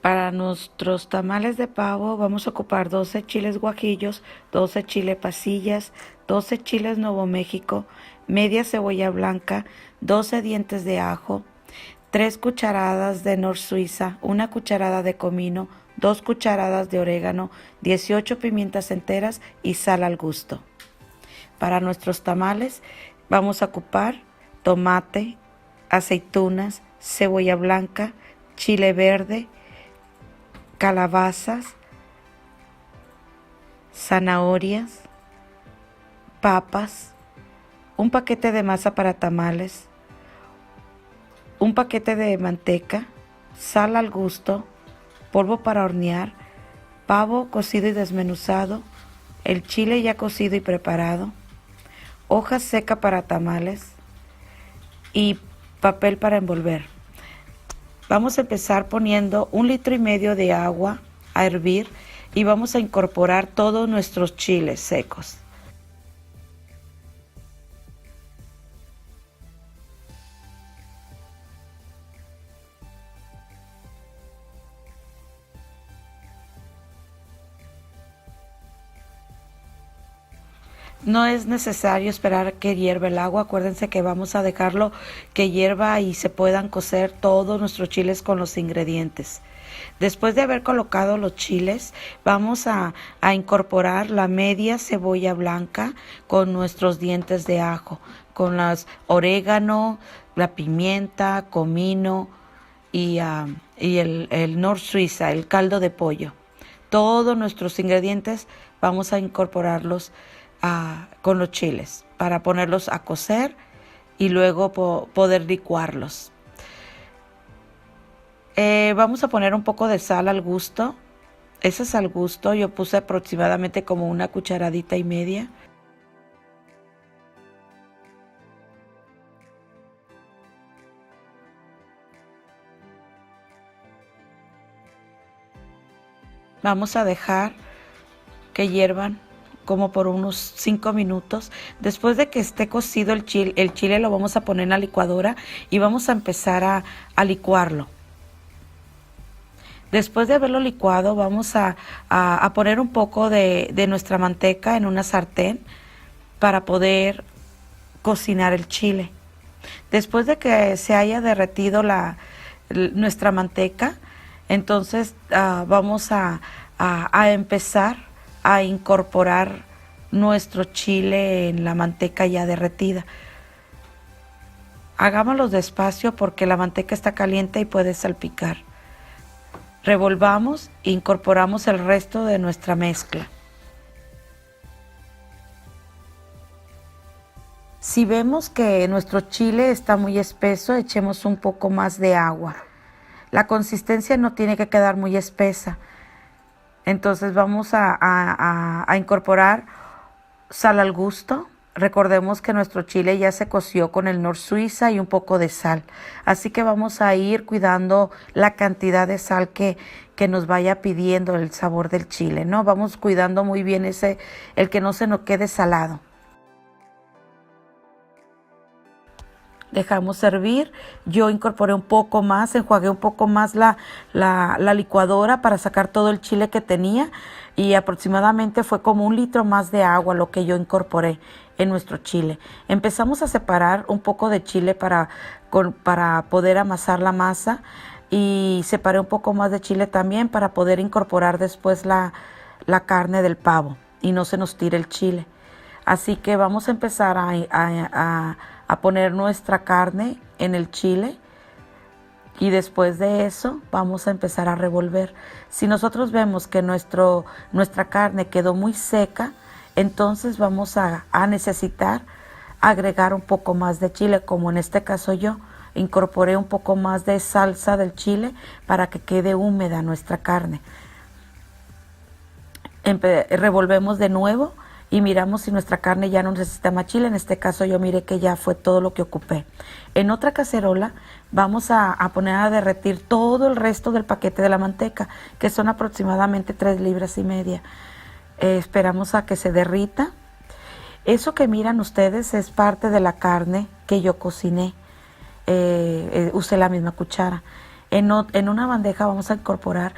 Para nuestros tamales de pavo vamos a ocupar 12 chiles guajillos, 12 chile pasillas, 12 chiles Nuevo México, media cebolla blanca, 12 dientes de ajo, 3 cucharadas de Nor Suiza, 1 cucharada de comino, 2 cucharadas de orégano, 18 pimientas enteras y sal al gusto. Para nuestros tamales vamos a ocupar tomate, aceitunas, cebolla blanca, chile verde, calabazas, zanahorias, papas, un paquete de masa para tamales, un paquete de manteca, sal al gusto, polvo para hornear, pavo cocido y desmenuzado, el chile ya cocido y preparado, hoja seca para tamales y papel para envolver. Vamos a empezar poniendo 1,5 litros de agua a hervir y vamos a incorporar todos nuestros chiles secos. No es necesario esperar que hierva el agua, acuérdense que vamos a dejarlo que hierva y se puedan cocer todos nuestros chiles con los ingredientes. Después de haber colocado los chiles, vamos a incorporar la media cebolla blanca con nuestros dientes de ajo, con las orégano, la pimienta, comino y el Nor Suiza, el caldo de pollo. Todos nuestros ingredientes vamos a incorporarlos con los chiles para ponerlos a cocer y luego poder licuarlos. Vamos a poner un poco de sal al gusto. Ese es al gusto. Yo puse aproximadamente como 1,5 cucharadas. Vamos a dejar que hiervan como por unos 5 minutos. Después de que esté cocido el chile lo vamos a poner en la licuadora y vamos a empezar a licuarlo. Después de haberlo licuado, vamos a poner un poco de nuestra manteca en una sartén para poder cocinar el chile. Después de que se haya derretido nuestra manteca, entonces vamos a empezar a incorporar nuestro chile en la manteca ya derretida. Hagámoslo despacio porque la manteca está caliente y puede salpicar. Revolvamos e incorporamos el resto de nuestra mezcla. Si vemos que nuestro chile está muy espeso, echemos un poco más de agua. La consistencia no tiene que quedar muy espesa. Entonces vamos a incorporar sal al gusto. Recordemos que nuestro chile ya se coció con el Nor Suiza y un poco de sal. Así que vamos a ir cuidando la cantidad de sal que nos vaya pidiendo el sabor del chile, ¿no? Vamos cuidando muy bien el que no se nos quede salado. Dejamos hervir, yo incorporé un poco más, enjuagué un poco más la licuadora para sacar todo el chile que tenía y aproximadamente fue como 1 litro más de agua lo que yo incorporé en nuestro chile. Empezamos a separar un poco de chile para poder amasar la masa y separé un poco más de chile también para poder incorporar después la carne del pavo y no se nos tire el chile. Así que vamos a empezar a poner nuestra carne en el chile y después de eso vamos a empezar a revolver. Si nosotros vemos que nuestra carne quedó muy seca, entonces vamos a necesitar agregar un poco más de chile, como en este caso yo incorporé un poco más de salsa del chile para que quede húmeda nuestra carne. Revolvemos de nuevo y miramos si nuestra carne ya no necesita más chile. En este caso yo miré que ya fue todo lo que ocupé. En otra cacerola vamos a poner a derretir todo el resto del paquete de la manteca, que son aproximadamente 3,5 libras. Esperamos a que se derrita. Eso que miran ustedes es parte de la carne que yo cociné. Usé la misma cuchara. En una bandeja vamos a incorporar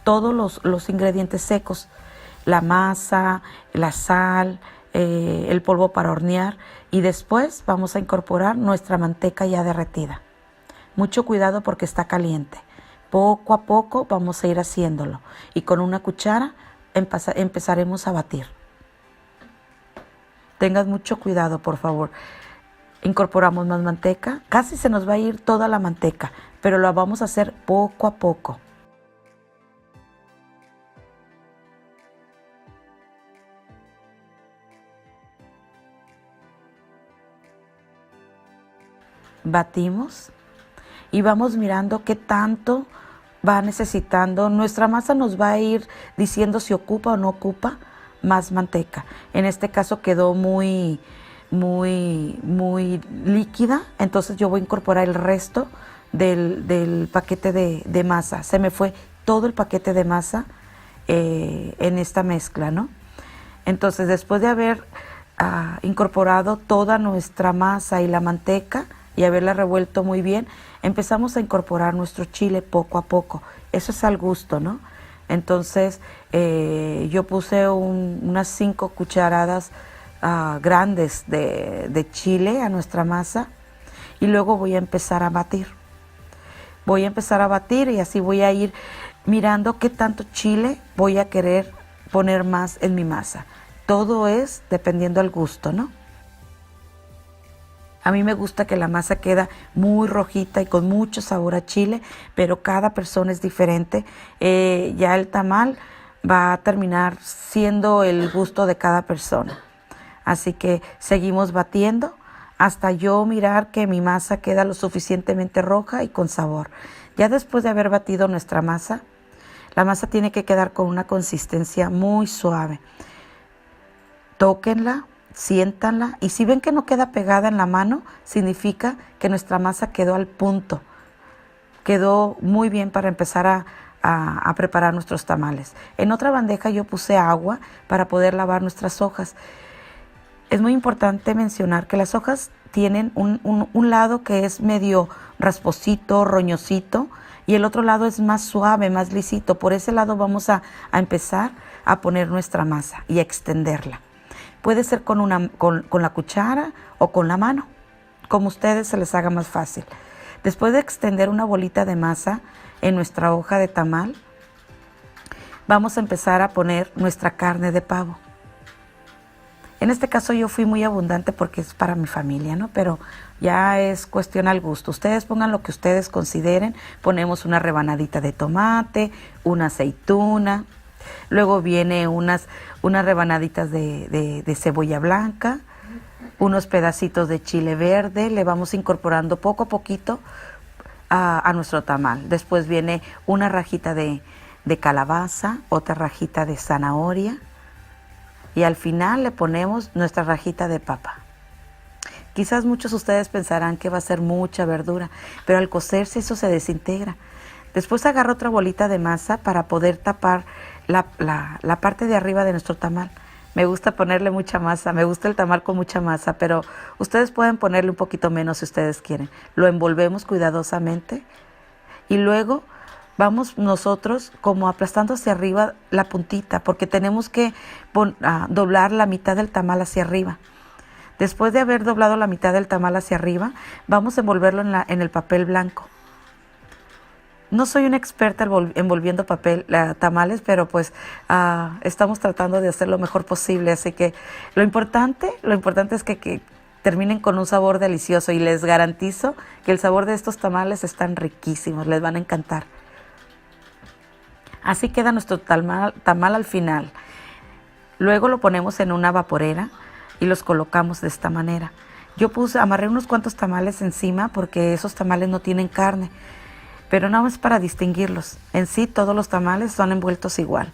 todos los ingredientes secos, la masa, la sal, el polvo para hornear, y después vamos a incorporar nuestra manteca ya derretida. Mucho cuidado porque está caliente. Poco a poco vamos a ir haciéndolo y con una cuchara empezaremos a batir. Tengan mucho cuidado, por favor. Incorporamos más manteca. Casi se nos va a ir toda la manteca, pero lo vamos a hacer poco a poco. Batimos y vamos mirando qué tanto va necesitando. Nuestra masa nos va a ir diciendo si ocupa o no ocupa más manteca. En este caso quedó muy líquida, entonces yo voy a incorporar el resto del paquete de masa. Se me fue todo el paquete de masa en esta mezcla, ¿no? Entonces, después de haber incorporado toda nuestra masa y la manteca y haberla revuelto muy bien, empezamos a incorporar nuestro chile poco a poco. Eso es al gusto, ¿no? Entonces, yo puse unas 5 cucharadas grandes de chile a nuestra masa y luego voy a empezar a batir. Voy a empezar a batir y así voy a ir mirando qué tanto chile voy a querer poner más en mi masa. Todo es dependiendo del gusto, ¿no? A mí me gusta que la masa queda muy rojita y con mucho sabor a chile, pero cada persona es diferente. Ya el tamal va a terminar siendo el gusto de cada persona. Así que seguimos batiendo hasta yo mirar que mi masa queda lo suficientemente roja y con sabor. Ya después de haber batido nuestra masa, la masa tiene que quedar con una consistencia muy suave. Tóquenla, siéntanla y si ven que no queda pegada en la mano, significa que nuestra masa quedó al punto. Quedó muy bien para empezar a preparar nuestros tamales. En otra bandeja yo puse agua para poder lavar nuestras hojas. Es muy importante mencionar que las hojas tienen un lado que es medio rasposito, roñosito, y el otro lado es más suave, más lisito. Por ese lado vamos a empezar a poner nuestra masa y a extenderla. Puede ser con la cuchara o con la mano, como a ustedes se les haga más fácil. Después de extender una bolita de masa en nuestra hoja de tamal, vamos a empezar a poner nuestra carne de pavo. En este caso yo fui muy abundante porque es para mi familia, ¿no? Pero ya es cuestión al gusto. Ustedes pongan lo que ustedes consideren. Ponemos una rebanadita de tomate, una aceituna. Luego viene unas rebanaditas de cebolla blanca, unos pedacitos de chile verde. Le vamos incorporando poco a poquito a nuestro tamal. Después viene una rajita de calabaza, otra rajita de zanahoria. Y al final le ponemos nuestra rajita de papa. Quizás muchos de ustedes pensarán que va a ser mucha verdura, pero al cocerse eso se desintegra. Después agarro otra bolita de masa para poder tapar la parte de arriba de nuestro tamal. Me gusta ponerle mucha masa, me gusta el tamal con mucha masa, pero ustedes pueden ponerle un poquito menos si ustedes quieren. Lo envolvemos cuidadosamente y luego vamos nosotros como aplastando hacia arriba la puntita, porque tenemos que doblar la mitad del tamal hacia arriba. Después de haber doblado la mitad del tamal hacia arriba, vamos a envolverlo en el papel blanco. No soy una experta envolviendo tamales, pero pues estamos tratando de hacer lo mejor posible. Así que lo importante es que terminen con un sabor delicioso y les garantizo que el sabor de estos tamales están riquísimos, les van a encantar. Así queda nuestro tamal al final. Luego lo ponemos en una vaporera y los colocamos de esta manera. Yo amarré unos cuantos tamales encima porque esos tamales no tienen carne, pero nada más para distinguirlos. En sí todos los tamales son envueltos igual.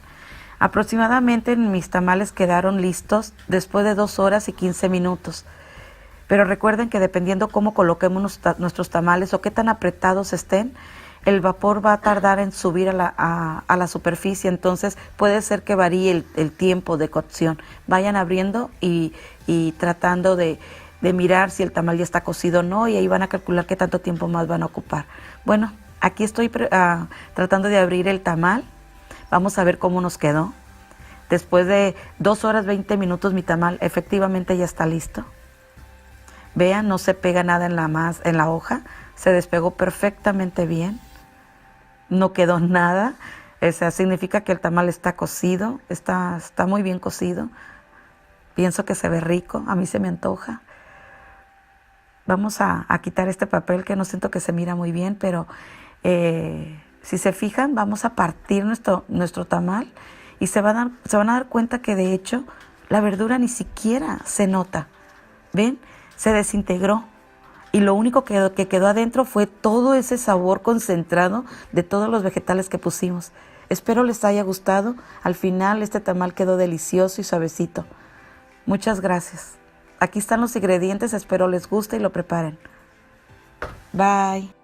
Aproximadamente mis tamales quedaron listos después de 2 horas y 15 minutos. Pero recuerden que dependiendo cómo coloquemos nuestros tamales o qué tan apretados estén, el vapor va a tardar en subir a la superficie, entonces puede ser que varíe el tiempo de cocción. Vayan abriendo y tratando de mirar si el tamal ya está cocido o no, y ahí van a calcular qué tanto tiempo más van a ocupar. Bueno, Aquí estoy tratando de abrir el tamal. Vamos a ver cómo nos quedó. Después de 2 horas 20 minutos mi tamal efectivamente ya está listo. Vean, no se pega nada en la hoja. Se despegó perfectamente bien. No quedó nada. Eso significa que el tamal está cocido. Está muy bien cocido. Pienso que se ve rico. A mí se me antoja. Vamos a quitar este papel que no siento que se mira muy bien, pero si se fijan, vamos a partir nuestro tamal y se van a dar cuenta que de hecho la verdura ni siquiera se nota. ¿Ven? Se desintegró. Y lo único que quedó adentro fue todo ese sabor concentrado de todos los vegetales que pusimos. Espero les haya gustado. Al final este tamal quedó delicioso y suavecito. Muchas gracias. Aquí están los ingredientes, espero les guste y lo preparen. Bye.